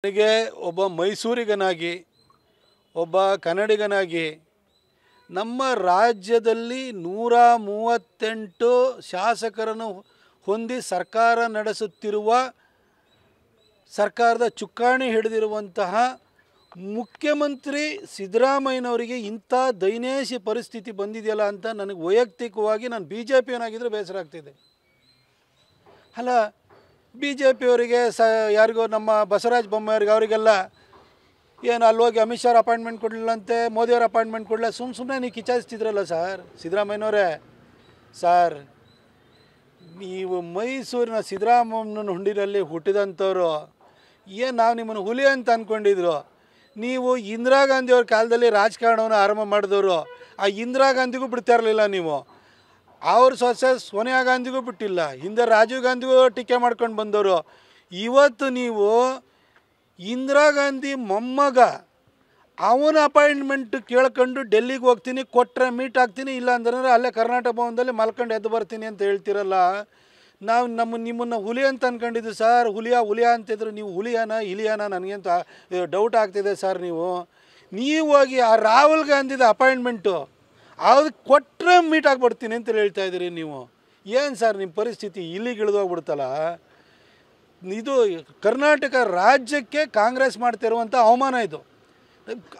ನನಗೆ ಒಬ್ಬ ಮೈಸೂರಿಗನಾಗಿ ಒಬ್ಬ ಕನ್ನಡಿಗನಾಗಿ ನಮ್ಮ ರಾಜ್ಯದಲ್ಲಿ 138 ಶಾಸಕರನ್ನು ಹೊಂದಿ ಸರ್ಕಾರ ನಡೆಸುತ್ತಿರುವ ಸರ್ಕಾರದ ಚುಕ್ಕಾಣಿ ಹಿಡಿದಿರುವಂತಹ ಮುಖ್ಯಮಂತ್ರಿ ಸಿದ್ದರಾಮಯ್ಯನವರಿಗೆ ಇಂಥ ದಯನೀಯ ಪರಿಸ್ಥಿತಿ ಬಂದಿದೆಯಲ್ಲ ಅಂತ ನನಗೆ ವೈಯಕ್ತಿಕವಾಗಿ ನಾನು ಬಿಜೆಪಿಯವನಾಗಿದ್ದರೆ ಬೇಸರ ಆಗ್ತಿದೆ. ಅಲ್ಲ, ಬಿಜೆಪಿಯವರಿಗೆ ಯಾರಿಗೋ ನಮ್ಮ ಬಸವರಾಜ ಬೊಮ್ಮಾಯಿಯವರಿಗೆ ಅವರಿಗೆಲ್ಲ ಏನು ಅಲ್ಲಿ ಹೋಗಿ ಅಮಿತ್ ಶಾ ಅಪಾಯಿಂಟ್ಮೆಂಟ್ ಕೊಡಲಿಲ್ಲಂತೆ, ಮೋದಿಯವ್ರ ಅಪಾಯಿಂಟ್ಮೆಂಟ್ ಕೊಡಲಿಲ್ಲ, ಸುಮ್ಮನೆ ನೀವು ಕಿಚಾಯಿಸ್ತಿದ್ರಲ್ಲ ಸರ್ ಸಿದ್ದರಾಮಯ್ಯನವರೇ. ಸರ್, ನೀವು ಮೈಸೂರಿನ ಸಿದ್ದರಾಮಯ್ಯನ ಹುಂಡಿನಲ್ಲಿ ಹುಟ್ಟಿದಂಥವ್ರು, ಏನು ನಾವು ನಿಮ್ಮನ್ನು ಹುಲಿ ಅಂತ ಅಂದ್ಕೊಂಡಿದ್ರು. ನೀವು ಇಂದಿರಾ ಗಾಂಧಿಯವ್ರ ಕಾಲದಲ್ಲಿ ರಾಜಕಾರಣವನ್ನು ಆರಂಭ ಮಾಡಿದವರು. ಆ ಇಂದಿರಾ ಗಾಂಧಿಗೂ ಬಿಡ್ತಾ ಇರಲಿಲ್ಲ ನೀವು. ಅವ್ರ ಸೊಸೆ ಸೋನಿಯಾ ಗಾಂಧಿಗೂ ಬಿಟ್ಟಿಲ್ಲ, ಹಿಂದೆ ರಾಜೀವ್ ಗಾಂಧಿಗೂ ಟೀಕೆ ಮಾಡ್ಕೊಂಡು ಬಂದವರು. ಇವತ್ತು ನೀವು ಇಂದಿರಾ ಗಾಂಧಿ ಮೊಮ್ಮಗ ಅವನ ಅಪಾಯಿಂಟ್ಮೆಂಟ್ ಕೇಳ್ಕೊಂಡು ಡೆಲ್ಲಿಗೆ ಹೋಗ್ತೀನಿ, ಕೊಟ್ಟರೆ ಮೀಟ್ ಆಗ್ತೀನಿ, ಇಲ್ಲ ಅಂತಂದರೆ ಅಲ್ಲೇ ಕರ್ನಾಟಕ ಭವನದಲ್ಲಿ ಮಲ್ಕೊಂಡು ಎದ್ದು ಬರ್ತೀನಿ ಅಂತ ಹೇಳ್ತಿರಲ್ಲ. ನಾವು ನಿಮ್ಮನ್ನು ಹುಲಿ ಅಂತ ಅಂದ್ಕೊಂಡಿದ್ದು ಸರ್. ಹುಲಿಯಾ ಅಂತಿದ್ರು, ನೀವು ಹುಲಿಯಾನ ಇಲಿಯಾನ ನನಗಂತ ಡೌಟ್ ಆಗ್ತಿದೆ ಸರ್. ನೀವು ಹೋಗಿ ಆ ರಾಹುಲ್ ಗಾಂಧಿದ ಅಪಾಯಿಂಟ್ಮೆಂಟು ಅದು ಕೊಟ್ಟರೆ ಮೀಟ್ ಆಗಿಬಿಡ್ತೀನಿ ಅಂತ ಹೇಳ್ತಾ ಇದ್ದೀರಿ ನೀವು. ಏನು ಸರ್ ನಿಮ್ಮ ಪರಿಸ್ಥಿತಿ? ಇಲ್ಲಿಗೆ ಇಳಿದೋಗ್ಬಿಡ್ತಲ್ಲ. ಇದು ಕರ್ನಾಟಕ ರಾಜ್ಯಕ್ಕೆ ಕಾಂಗ್ರೆಸ್ ಮಾಡ್ತಿರುವಂಥ ಅವಮಾನ ಇದು.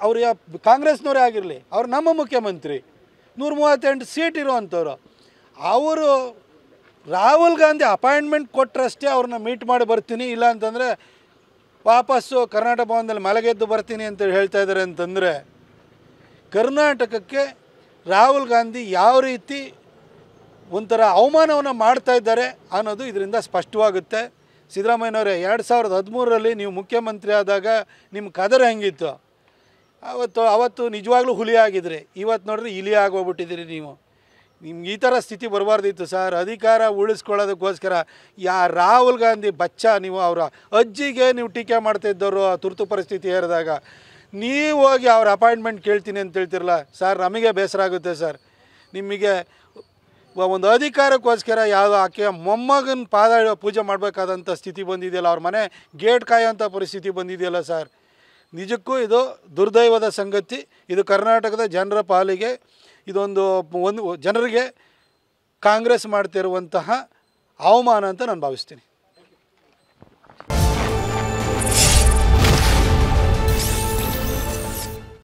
ಅವ್ರು ಕಾಂಗ್ರೆಸ್ನವರೇ ಆಗಿರಲಿ, ಅವ್ರು ನಮ್ಮ ಮುಖ್ಯಮಂತ್ರಿ, 138 ಸೀಟ್ ಇರುವಂಥವ್ರು. ಅವರು ರಾಹುಲ್ ಗಾಂಧಿ ಅಪಾಯಿಂಟ್ಮೆಂಟ್ ಕೊಟ್ಟರಷ್ಟೇ ಅವ್ರನ್ನ ಮೀಟ್ ಮಾಡಿ ಬರ್ತೀನಿ, ಇಲ್ಲ ಅಂತಂದರೆ ವಾಪಸ್ಸು ಕರ್ನಾಟಕ ಭವನದಲ್ಲಿ ಮಲಗೆದ್ದು ಬರ್ತೀನಿ ಅಂತ ಹೇಳ್ತಾ ಇದ್ದಾರೆ. ಅಂತಂದರೆ ಕರ್ನಾಟಕಕ್ಕೆ ರಾಹುಲ್ ಗಾಂಧಿ ಯಾವ ರೀತಿ ಒಂಥರ ಅವಮಾನವನ್ನು ಮಾಡ್ತಾ ಇದ್ದಾರೆ ಅನ್ನೋದು ಇದರಿಂದ ಸ್ಪಷ್ಟವಾಗುತ್ತೆ. ಸಿದ್ದರಾಮಯ್ಯನವರೇ, 2013ರಲ್ಲಿ ನೀವು ಮುಖ್ಯಮಂತ್ರಿ ಆದಾಗ ನಿಮ್ಮ ಕದರ ಹೆಂಗಿತ್ತು? ಅವತ್ತು ನಿಜವಾಗ್ಲೂ ಹುಲಿ ಆಗಿದ್ರಿ. ಇವತ್ತು ನೋಡ್ರಿ ಇಲಿ ಆಗೋಗ್ಬಿಟ್ಟಿದ್ದೀರಿ ನೀವು. ನಿಮ್ಗೆ ಈ ಥರ ಸ್ಥಿತಿ ಬರಬಾರ್ದಿತ್ತು ಸರ್. ಅಧಿಕಾರ ಉಳಿಸ್ಕೊಳ್ಳೋದಕ್ಕೋಸ್ಕರ ರಾಹುಲ್ ಗಾಂಧಿ ಬಚ್ಚ ನೀವು, ಅವರ ಅಜ್ಜಿಗೆ ನೀವು ಟೀಕೆ ಮಾಡ್ತಾಯಿದ್ದವರು ತುರ್ತು ಪರಿಸ್ಥಿತಿ ಏರಿದಾಗ. ನೀವು ಹೋಗಿ ಅವ್ರ ಅಪಾಯಿಂಟ್ಮೆಂಟ್ ಕೇಳ್ತೀನಿ ಅಂತ ಹೇಳ್ತಿರಲ್ಲ ಸರ್, ನಮಗೆ ಬೇಸರ ಆಗುತ್ತೆ ಸರ್. ನಿಮಗೆ ಒಂದು ಅಧಿಕಾರಕ್ಕೋಸ್ಕರ ಯಾವುದೋ ಆಕೆ ಮೊಮ್ಮಗನ ಪಾದ ಪೂಜೆ ಮಾಡಬೇಕಾದಂಥ ಸ್ಥಿತಿ ಬಂದಿದೆಯಲ್ಲ, ಅವ್ರ ಮನೆ ಗೇಟ್ ಕಾಯೋಂಥ ಪರಿಸ್ಥಿತಿ ಬಂದಿದೆಯಲ್ಲ ಸರ್. ನಿಜಕ್ಕೂ ಇದು ದುರ್ದೈವದ ಸಂಗತಿ. ಇದು ಕರ್ನಾಟಕದ ಜನರ ಪಾಲಿಗೆ ಇದೊಂದು ಜನರಿಗೆ ಕಾಂಗ್ರೆಸ್ ಮಾಡ್ತಿರುವಂತಹ ಅವಮಾನ ಅಂತ ನಾನು ಭಾವಿಸ್ತೀನಿ.